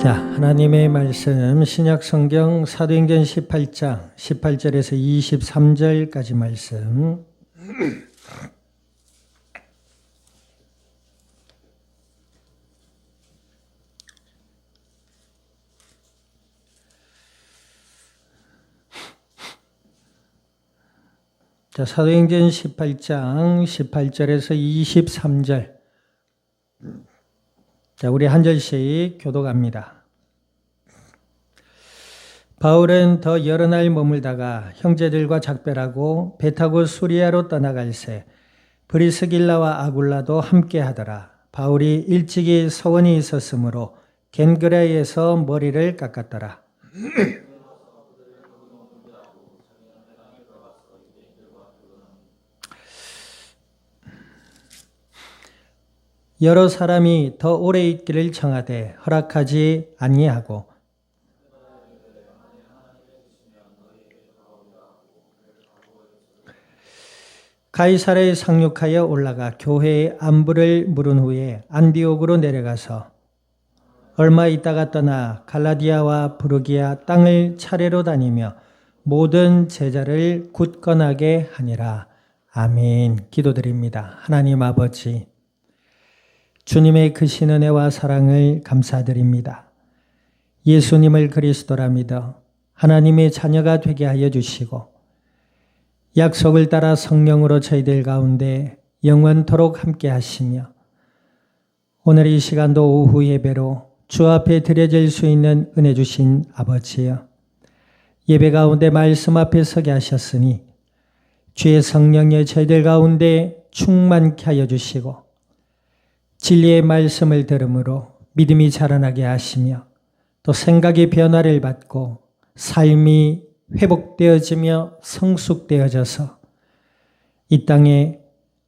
자, 하나님의 말씀 신약 성경 사도행전 18장 18절에서 23절까지 말씀. 자, 사도행전 18장 18절에서 23절. 자, 우리 한 절씩 교독합니다. 바울은 더 여러 날 머물다가 형제들과 작별하고 배 타고 수리아로 떠나갈새 브리스길라와 아굴라도 함께 하더라. 바울이 일찍이 서원이 있었으므로 겐그라에서 머리를 깎았더라. 여러 사람이 더 오래 있기를 청하되 허락하지 아니하고 가이사랴에 상륙하여 올라가 교회의 안부를 물은 후에 안디옥으로 내려가서 얼마 있다가 떠나 갈라디아와 부르기아 땅을 차례로 다니며 모든 제자를 굳건하게 하니라. 아멘. 기도드립니다. 하나님 아버지, 주님의 크신 은혜와 사랑을 감사드립니다. 예수님을 그리스도라 믿어 하나님의 자녀가 되게 하여 주시고 약속을 따라 성령으로 저희들 가운데 영원토록 함께 하시며 오늘 이 시간도 오후 예배로 주 앞에 드려질 수 있는 은혜 주신 아버지여, 예배 가운데 말씀 앞에 서게 하셨으니 주의 성령의 저희들 가운데 충만케 하여 주시고 진리의 말씀을 들음으로 믿음이 자라나게 하시며 또 생각의 변화를 받고 삶이 회복되어지며 성숙되어져서 이 땅에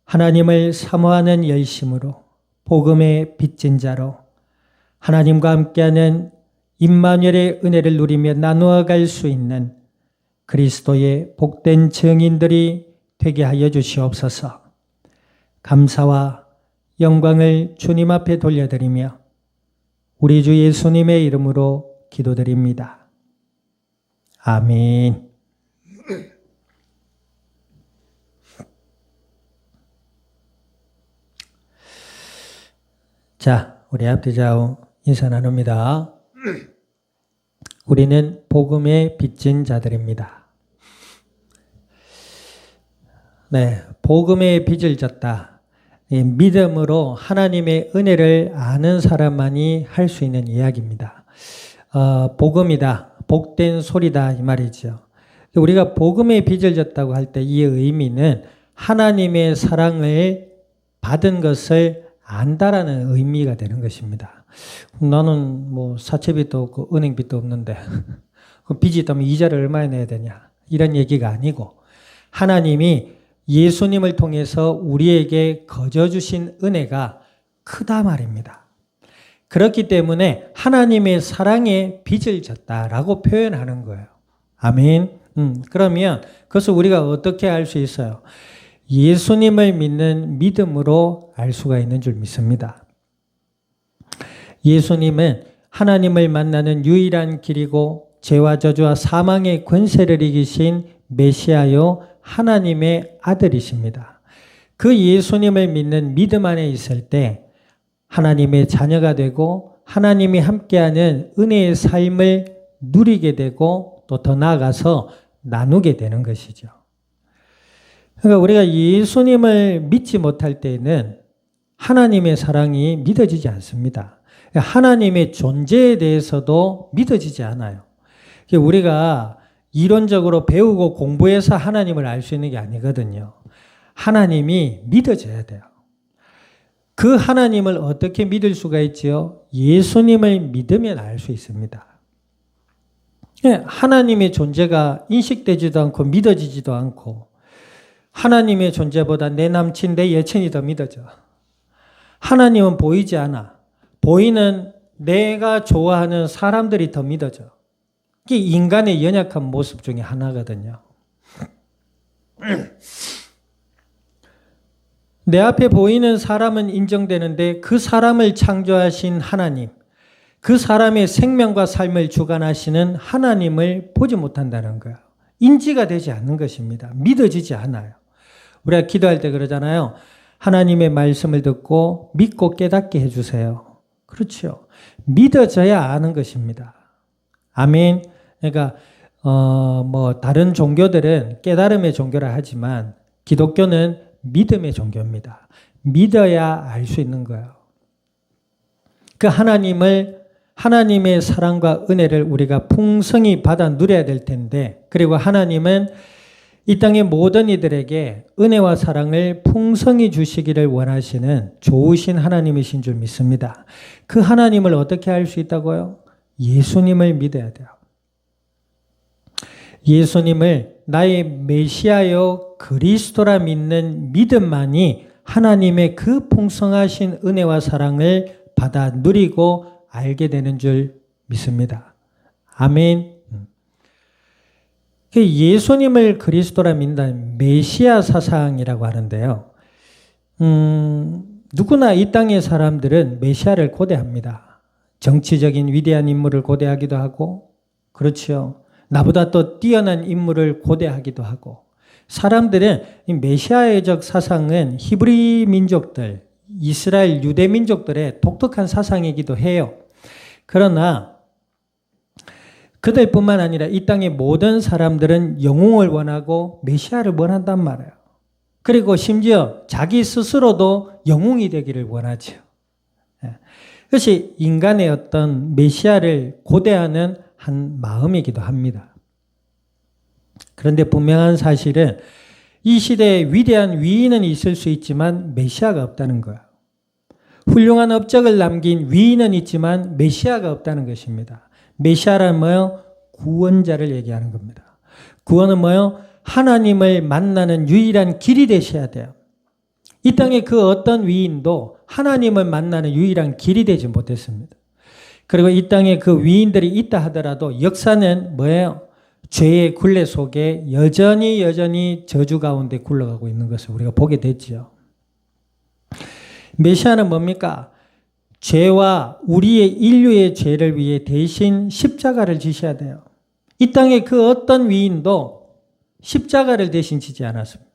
하나님을 사모하는 열심으로 복음의 빚진 자로 하나님과 함께하는 임마누엘의 은혜를 누리며 나누어 갈 수 있는 그리스도의 복된 증인들이 되게 하여 주시옵소서. 감사와 영광을 주님 앞에 돌려드리며 우리 주 예수님의 이름으로 기도드립니다. 아멘. 자, 우리 앞뒤 좌우 인사 나눕니다. 우리는 복음의 빚진 자들입니다. 네, 복음의 빚을 졌다. 믿음으로 하나님의 은혜를 아는 사람만이 할 수 있는 이야기입니다. 복음이다. 복된 소리다 이 말이죠. 우리가 복음의 빚을 졌다고 할 때 이 의미는 하나님의 사랑을 받은 것을 안다라는 의미가 되는 것입니다. 나는 뭐 사채빚도 없고 은행빚도 없는데 빚이 있다면 이자를 얼마나 내야 되냐 이런 얘기가 아니고 하나님이 예수님을 통해서 우리에게 거저 주신 은혜가 크다 말입니다. 그렇기 때문에 하나님의 사랑에 빚을 졌다라고 표현하는 거예요. 아멘. 그러면 그것을 우리가 어떻게 알 수 있어요? 예수님을 믿는 믿음으로 알 수가 있는 줄 믿습니다. 예수님은 하나님을 만나는 유일한 길이고 죄와 저주와 사망의 권세를 이기신 메시아요 하나님의 아들이십니다. 그 예수님을 믿는 믿음 안에 있을 때 하나님의 자녀가 되고 하나님이 함께하는 은혜의 삶을 누리게 되고 또 더 나아가서 나누게 되는 것이죠. 그러니까 우리가 예수님을 믿지 못할 때에는 하나님의 사랑이 믿어지지 않습니다. 하나님의 존재에 대해서도 믿어지지 않아요. 우리가 이론적으로 배우고 공부해서 하나님을 알 수 있는 게 아니거든요. 하나님이 믿어져야 돼요. 그 하나님을 어떻게 믿을 수가 있지요? 예수님을 믿으면 알 수 있습니다. 하나님의 존재가 인식되지도 않고 믿어지지도 않고 하나님의 존재보다 내 남친, 내 여친이 더 믿어져. 하나님은 보이지 않아. 보이는 내가 좋아하는 사람들이 더 믿어져. 이게 인간의 연약한 모습 중에 하나거든요. 내 앞에 보이는 사람은 인정되는데 그 사람을 창조하신 하나님, 그 사람의 생명과 삶을 주관하시는 하나님을 보지 못한다는 거예요. 인지가 되지 않는 것입니다. 믿어지지 않아요. 우리가 기도할 때 그러잖아요. 하나님의 말씀을 듣고 믿고 깨닫게 해주세요. 그렇죠. 믿어져야 아는 것입니다. 아멘. 그러니까 다른 종교들은 깨달음의 종교라 하지만 기독교는 믿음의 종교입니다. 믿어야 알 수 있는 거예요. 그 하나님의 사랑과 은혜를 우리가 풍성히 받아 누려야 될 텐데, 그리고 하나님은 이 땅의 모든 이들에게 은혜와 사랑을 풍성히 주시기를 원하시는 좋으신 하나님이신 줄 믿습니다. 그 하나님을 어떻게 알 수 있다고요? 예수님을 믿어야 돼요. 예수님을 나의 메시아여 그리스도라 믿는 믿음만이 하나님의 그 풍성하신 은혜와 사랑을 받아 누리고 알게 되는 줄 믿습니다. 아멘. 예수님을 그리스도라 믿는 메시아 사상이라고 하는데요. 누구나 이 땅의 사람들은 메시아를 고대합니다. 정치적인 위대한 인물을 고대하기도 하고, 그렇죠. 나보다 또 뛰어난 인물을 고대하기도 하고, 사람들은 이 메시아적 사상은 히브리 민족들, 이스라엘 유대 민족들의 독특한 사상이기도 해요. 그러나 그들뿐만 아니라 이 땅의 모든 사람들은 영웅을 원하고 메시아를 원한단 말이에요. 그리고 심지어 자기 스스로도 영웅이 되기를 원하죠. 그것이 인간의 어떤 메시아를 고대하는 한 마음이기도 합니다. 그런데 분명한 사실은 이 시대에 위대한 위인은 있을 수 있지만 메시아가 없다는 거예요. 훌륭한 업적을 남긴 위인은 있지만 메시아가 없다는 것입니다. 메시아란 뭐요? 구원자를 얘기하는 겁니다. 구원은 뭐요? 하나님을 만나는 유일한 길이 되셔야 돼요. 이 땅에 그 어떤 위인도 하나님을 만나는 유일한 길이 되지 못했습니다. 그리고 이 땅에 그 위인들이 있다 하더라도 역사는 뭐예요? 죄의 굴레 속에 여전히 저주 가운데 굴러가고 있는 것을 우리가 보게 됐죠. 메시아는 뭡니까? 죄와 우리의 인류의 죄를 위해 대신 십자가를 지셔야 돼요. 이 땅에 그 어떤 위인도 십자가를 대신 지지 않았습니다.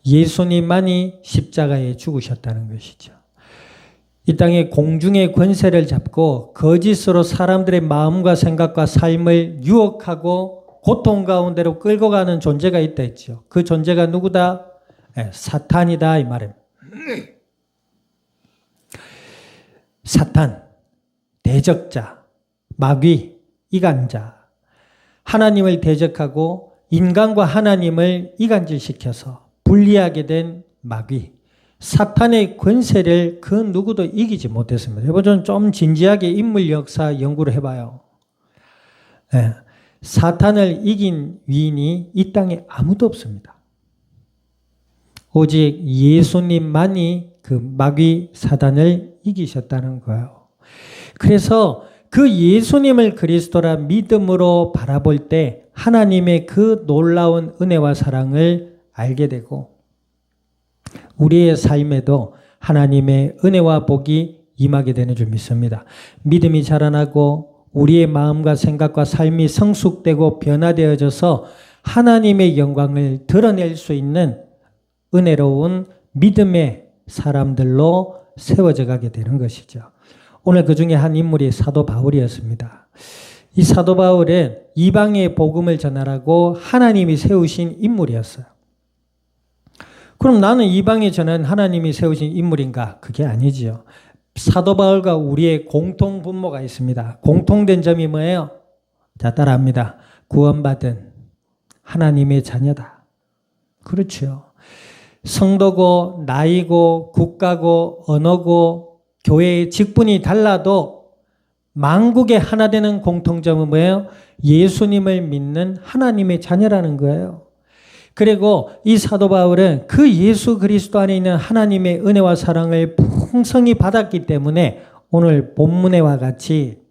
예수님만이 십자가에 죽으셨다는 것이죠. 이 땅의 공중의 권세를 잡고 거짓으로 사람들의 마음과 생각과 삶을 유혹하고 고통 가운데로 끌고 가는 존재가 있다 했죠. 그 존재가 누구다? 사탄이다 이 말입니다. 사탄, 대적자, 마귀, 이간자, 하나님을 대적하고 인간과 하나님을 이간질시켜서 분리하게 된 마귀, 사탄의 권세를 그 누구도 이기지 못했습니다. 여러분 좀 진지하게 인물 역사 연구를 해봐요. 네. 사탄을 이긴 위인이 이 땅에 아무도 없습니다. 오직 예수님만이 그 마귀 사단을 이기셨다는 거예요. 그래서 그 예수님을 그리스도라 믿음으로 바라볼 때 하나님의 그 놀라운 은혜와 사랑을 알게 되고 우리의 삶에도 하나님의 은혜와 복이 임하게 되는 줄 믿습니다. 믿음이 자라나고 우리의 마음과 생각과 삶이 성숙되고 변화되어져서 하나님의 영광을 드러낼 수 있는 은혜로운 믿음의 사람들로 세워져 가게 되는 것이죠. 오늘 그 중에 한 인물이 사도 바울이었습니다. 이 사도 바울은 이방의 복음을 전하라고 하나님이 세우신 인물이었어요. 그럼 나는 이방에 전한 하나님이 세우신 인물인가? 그게 아니지요. 사도 바울과 우리의 공통 분모가 있습니다. 공통된 점이 뭐예요? 자, 따라합니다. 구원받은 하나님의 자녀다. 그렇죠. 성도고 나이고 국가고 언어고 교회의 직분이 달라도 만국의 하나 되는 공통점은 뭐예요? 예수님을 믿는 하나님의 자녀라는 거예요. 그리고 이 사도 바울은 그 예수 그리스도 안에 있는 하나님의 은혜와 사랑을 풍성히 받았기 때문에 오늘 본문에와 같이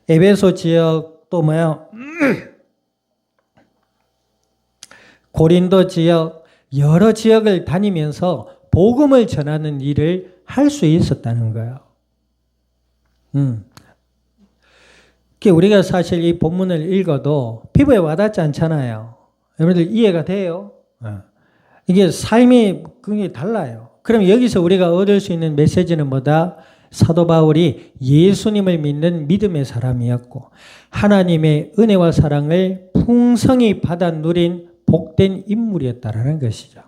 에베소 지역 또 뭐예요? 고린도 지역 여러 지역을 다니면서 복음을 전하는 일을 할 수 있었다는 거예요. 우리가 사실 이 본문을 읽어도 피부에 와닿지 않잖아요. 여러분들 이해가 돼요? 이게 삶이 굉장히 달라요. 그럼 여기서 우리가 얻을 수 있는 메시지는 뭐다? 사도 바울이 예수님을 믿는 믿음의 사람이었고 하나님의 은혜와 사랑을 풍성히 받아 누린 복된 인물이었다라는 것이죠.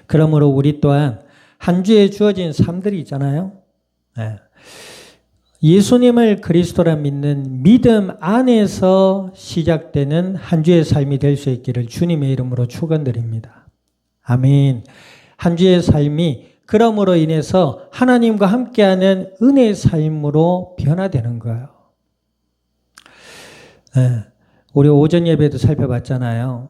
그러므로 우리 또한 한 주에 주어진 삶들이 있잖아요. 예수님을 그리스도라 믿는 믿음 안에서 시작되는 한 주의 삶이 될 수 있기를 주님의 이름으로 축원드립니다. 아멘. 한 주의 삶이 그러므로 인해서 하나님과 함께하는 은혜의 삶으로 변화되는 거예요. 우리 오전 예배도 살펴봤잖아요.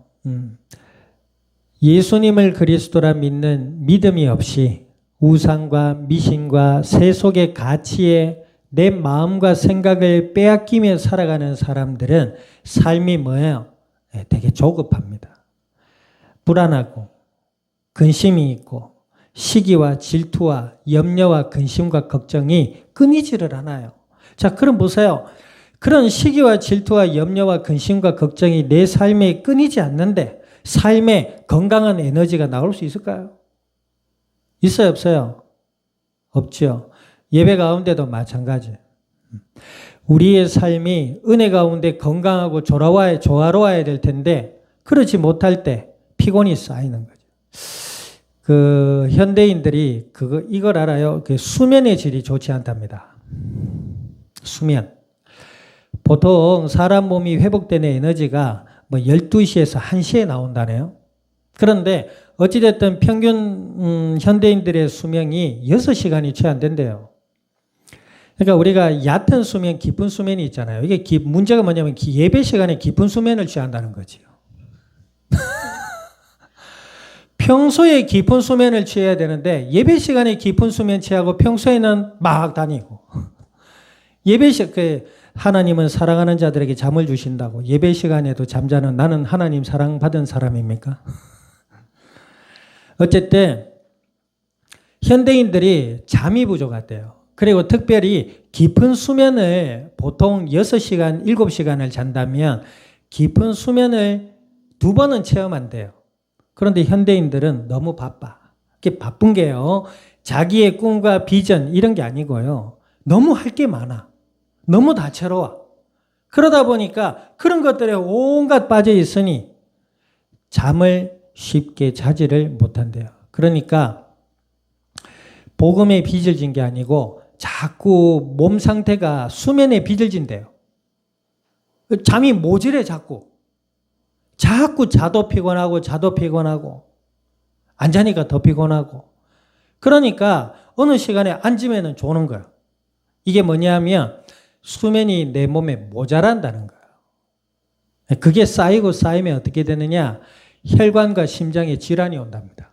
예수님을 그리스도라 믿는 믿음이 없이 우상과 미신과 세속의 가치에 내 마음과 생각을 빼앗기며 살아가는 사람들은 삶이 뭐예요? 되게 조급합니다. 불안하고 근심이 있고 시기와 질투와 염려와 근심과 걱정이 끊이지를 않아요. 자, 그럼 보세요. 그런 시기와 질투와 염려와 근심과 걱정이 내 삶에 끊이지 않는데 삶에 건강한 에너지가 나올 수 있을까요? 있어요, 없어요? 없죠. 예배 가운데도 마찬가지. 우리의 삶이 은혜 가운데 건강하고 조화로워야 될 텐데 그렇지 못할 때 피곤이 쌓이는 거죠. 현대인들이 이걸 알아요. 수면의 질이 좋지 않답니다. 수면. 보통 사람 몸이 회복되는 에너지가 12시에서 1시에 나온다네요. 그런데 어찌됐든 평균 현대인들의 수명이 6시간이 채 안 된대요. 그러니까 우리가 얕은 수면, 깊은 수면이 있잖아요. 이게 문제가 뭐냐면 예배 시간에 깊은 수면을 취한다는 거지요. 평소에 깊은 수면을 취해야 되는데 예배 시간에 깊은 수면 취하고 평소에는 막 다니고 하나님은 사랑하는 자들에게 잠을 주신다고 예배 시간에도 잠자는 나는 하나님 사랑받은 사람입니까? 어쨌든 현대인들이 잠이 부족하대요. 그리고 특별히 깊은 수면을 보통 6시간, 7시간을 잔다면 깊은 수면을 2번은 체험한대요. 그런데 현대인들은 너무 바빠. 이게 바쁜 게요. 자기의 꿈과 비전 이런 게 아니고요. 너무 할 게 많아. 너무 다채로워. 그러다 보니까 그런 것들에 온갖 빠져 있으니 잠을 쉽게 자지를 못한대요. 그러니까 복음에 빚을 진 게 아니고 자꾸 몸 상태가 수면에 빚을 진대요. 잠이 모질해 자꾸 자도 피곤하고 안 자니까 더 피곤하고 그러니까 어느 시간에 앉으면 조는 거예요. 이게 뭐냐면 수면이 내 몸에 모자란다는 거예요. 그게 쌓이면 어떻게 되느냐? 혈관과 심장에 질환이 온답니다.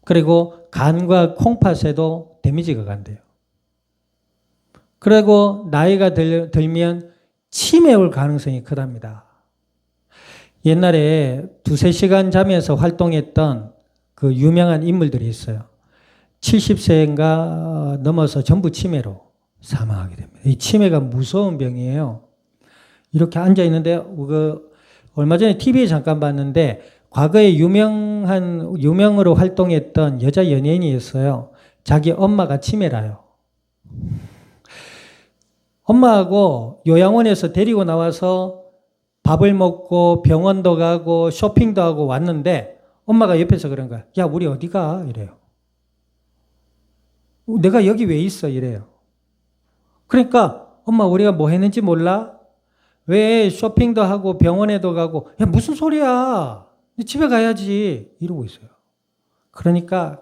그리고 간과 콩팥에도 데미지가 간대요. 그리고 나이가 들면 치매 올 가능성이 크답니다. 옛날에 2-3시간 잠에서 활동했던 그 유명한 인물들이 있어요. 70세인가 넘어서 전부 치매로 사망하게 됩니다. 이 치매가 무서운 병이에요. 이렇게 앉아 있는데 얼마 전에 TV에 잠깐 봤는데 과거에 유명으로 활동했던 여자 연예인이 있어요. 자기 엄마가 치매라요. 엄마하고 요양원에서 데리고 나와서 밥을 먹고 병원도 가고 쇼핑도 하고 왔는데 엄마가 옆에서 그런 거야. 야, 우리 어디 가? 이래요. 내가 여기 왜 있어? 이래요. 그러니까 엄마 우리가 뭐 했는지 몰라? 왜 쇼핑도 하고 병원에도 가고 야 무슨 소리야? 집에 가야지 이러고 있어요. 그러니까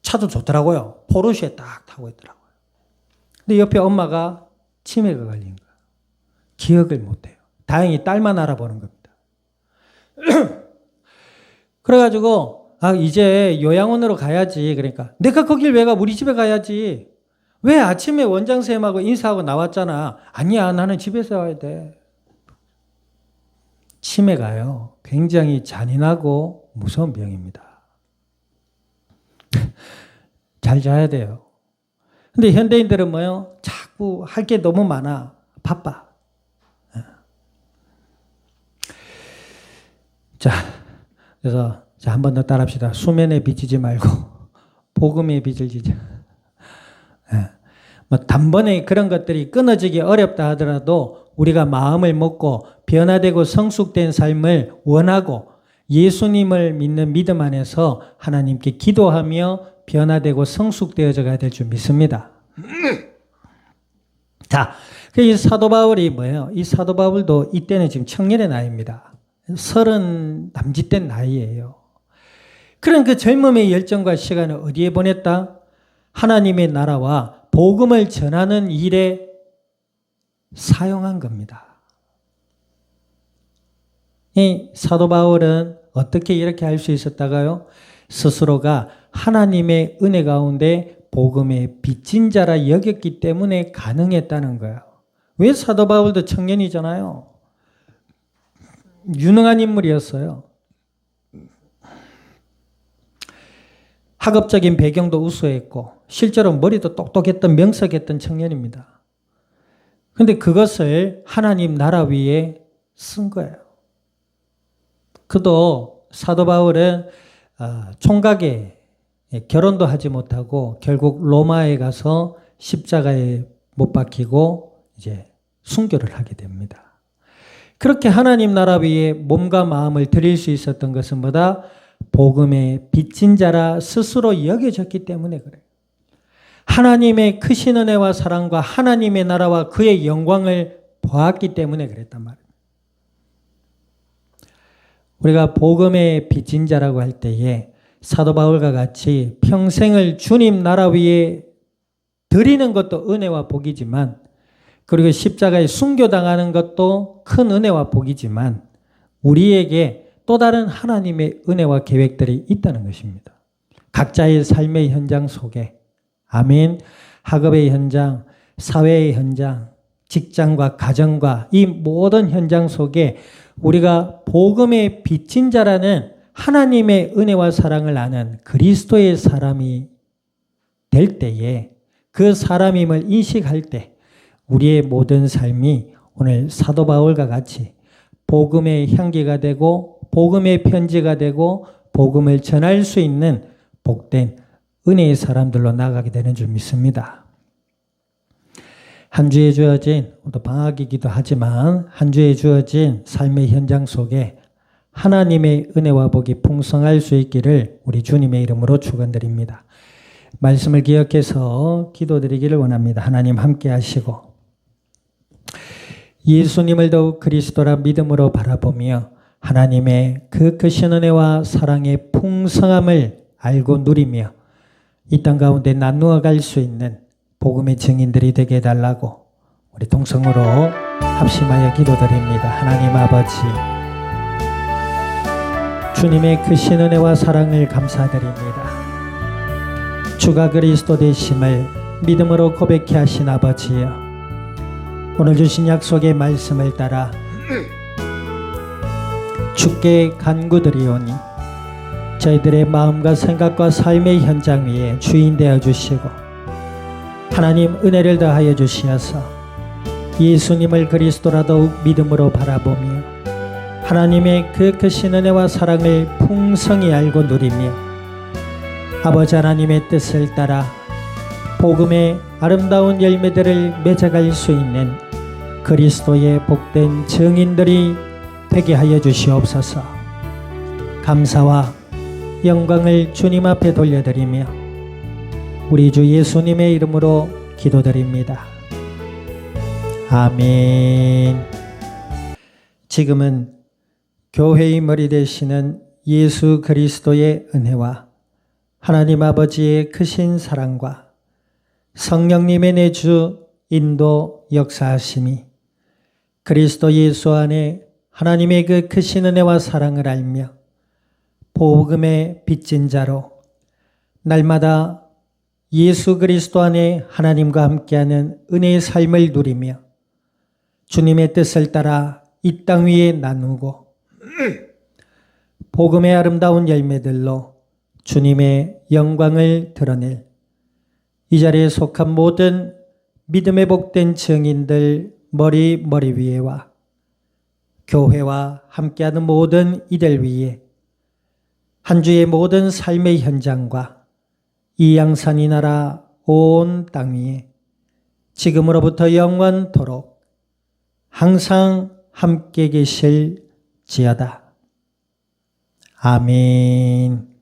차도 좋더라고요. 포르쉐 딱 타고 있더라고요. 근데 옆에 엄마가 치매가 걸린 거예요. 기억을 못해요. 다행히 딸만 알아보는 겁니다. 그래가지고 이제 요양원으로 가야지. 그러니까 내가 거길 왜 가? 우리 집에 가야지. 왜 아침에 원장쌤하고 인사하고 나왔잖아. 아니야, 나는 집에서 와야 돼. 치매가요, 굉장히 잔인하고 무서운 병입니다. 잘 자야 돼요. 근데 현대인들은 뭐요? 자꾸 할 게 너무 많아. 바빠. 자, 그래서 한 번 더 따라합시다. 수면에 비치지 말고 복음에 빚을 지자. 뭐 단번에 그런 것들이 끊어지기 어렵다 하더라도 우리가 마음을 먹고 변화되고 성숙된 삶을 원하고 예수님을 믿는 믿음 안에서 하나님께 기도하며 변화되고 성숙되어져 가야 될 줄 믿습니다. 자, 이 사도 바울이 뭐예요? 이 사도 바울도 이때는 지금 청년의 나이입니다. 30 남짓된 나이예요. 그런 그 젊음의 열정과 시간을 어디에 보냈다? 하나님의 나라와 복음을 전하는 일에 사용한 겁니다. 이 사도 바울은 어떻게 이렇게 할 수 있었다가요? 스스로가 하나님의 은혜 가운데 복음의 빚진 자라 여겼기 때문에 가능했다는 거예요. 왜 사도 바울도 청년이잖아요. 유능한 인물이었어요. 학업적인 배경도 우수했고 실제로 머리도 똑똑했던 명석했던 청년입니다. 그런데 그것을 하나님 나라 위에 쓴 거예요. 그도 사도 바울은 총각에 결혼도 하지 못하고 결국 로마에 가서 십자가에 못 박히고 이제 순교를 하게 됩니다. 그렇게 하나님 나라 위에 몸과 마음을 드릴 수 있었던 것은 뭐다? 복음의 빚진 자라 스스로 여겨졌기 때문에 그래요. 하나님의 크신 은혜와 사랑과 하나님의 나라와 그의 영광을 보았기 때문에 그랬단 말이에요. 우리가 복음의 빚진 자라고 할 때에 사도 바울과 같이 평생을 주님 나라 위에 드리는 것도 은혜와 복이지만 그리고 십자가에 순교당하는 것도 큰 은혜와 복이지만 우리에게 또 다른 하나님의 은혜와 계획들이 있다는 것입니다. 각자의 삶의 현장 속에 아멘. 학업의 현장, 사회의 현장, 직장과 가정과 이 모든 현장 속에 우리가 복음의 빚진 자라는 하나님의 은혜와 사랑을 아는 그리스도의 사람이 될 때에 그 사람임을 인식할 때 우리의 모든 삶이 오늘 사도 바울과 같이 복음의 향기가 되고 복음의 편지가 되고 복음을 전할 수 있는 복된 은혜의 사람들로 나아가게 되는 줄 믿습니다. 한 주에 주어진, 또 방학이기도 하지만 한 주에 주어진 삶의 현장 속에 하나님의 은혜와 복이 풍성할 수 있기를 우리 주님의 이름으로 축원드립니다. 말씀을 기억해서 기도드리기를 원합니다. 하나님 함께 하시고 예수님을 더욱 그리스도라 믿음으로 바라보며 하나님의 그 크신 은혜와 사랑의 풍성함을 알고 누리며 이 땅 가운데 나누어 갈 수 있는 복음의 증인들이 되게 해달라고 우리 동성으로 합심하여 기도드립니다. 하나님 아버지, 주님의 크신 은혜와 사랑을 감사드립니다. 주가 그리스도 되심을 믿음으로 고백케 하신 아버지여, 오늘 주신 약속의 말씀을 따라 주께 간구드리오니 저희들의 마음과 생각과 삶의 현장 위에 주인 되어 주시고 하나님 은혜를 더하여 주시어서 예수님을 그리스도라 더욱 믿음으로 바라보며 하나님의 그 크신 은혜와 사랑을 풍성히 알고 누리며 아버지 하나님의 뜻을 따라 복음의 아름다운 열매들을 맺어갈 수 있는 그리스도의 복된 증인들이 되게 하여 주시옵소서. 감사와 영광을 주님 앞에 돌려드리며 우리 주 예수님의 이름으로 기도드립니다. 아멘. 지금은 교회의 머리 되시는 예수 그리스도의 은혜와 하나님 아버지의 크신 사랑과 성령님의 내주 인도 역사하심이 그리스도 예수 안에 하나님의 그 크신 은혜와 사랑을 알며 복음의 빚진 자로 날마다 예수 그리스도 안에 하나님과 함께하는 은혜의 삶을 누리며 주님의 뜻을 따라 이 땅 위에 나누고 복음의 아름다운 열매들로 주님의 영광을 드러낼 이 자리에 속한 모든 믿음의 복된 증인들 머리 위에와 교회와 함께하는 모든 이들 위에 한 주의 모든 삶의 현장과 이 양산이 나라 온 땅 위에 지금으로부터 영원토록 항상 함께 계실지어다. 아멘.